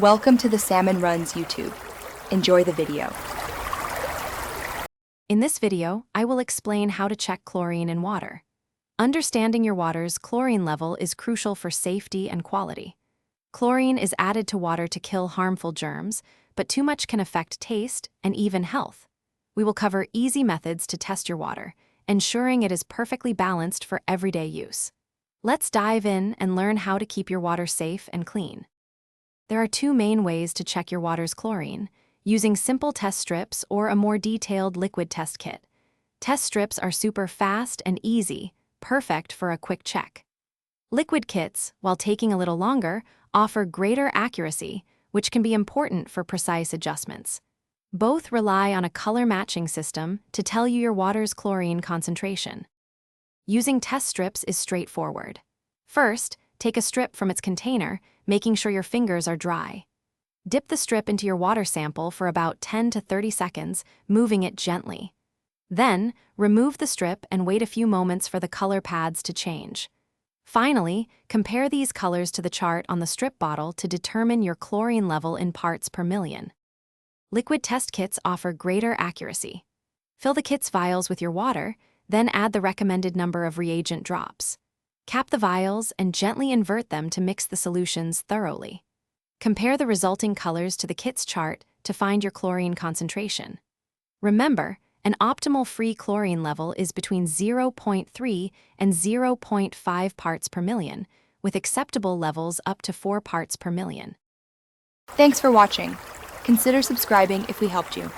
Welcome to the Salmon Runs YouTube. Enjoy the video. In this video, I will explain how to check chlorine in water. Understanding your water's chlorine level is crucial for safety and quality. Chlorine is added to water to kill harmful germs, but too much can affect taste and even health. We will cover easy methods to test your water, ensuring it is perfectly balanced for everyday use. Let's dive in and learn how to keep your water safe and clean. There are two main ways to check your water's chlorine: using simple test strips or a more detailed liquid test kit. Test strips are super fast and easy, perfect for a quick check. Liquid kits, while taking a little longer, offer greater accuracy, which can be important for precise adjustments. Both rely on a color matching system to tell you your water's chlorine concentration. Using test strips is straightforward. First, take a strip from its container, making sure your fingers are dry. Dip the strip into your water sample for about 10 to 30 seconds, moving it gently. Then, remove the strip and wait a few moments for the color pads to change. Finally, compare these colors to the chart on the strip bottle to determine your chlorine level in parts per million. Liquid test kits offer greater accuracy. Fill the kit's vials with your water, then add the recommended number of reagent drops. Cap the vials and gently invert them to mix the solutions thoroughly. Compare the resulting colors to the kit's chart to find your chlorine concentration. Remember, an optimal free chlorine level is between 0.3 and 0.5 parts per million, with acceptable levels up to 4 parts per million. Thanks for watching. Consider subscribing if we helped you.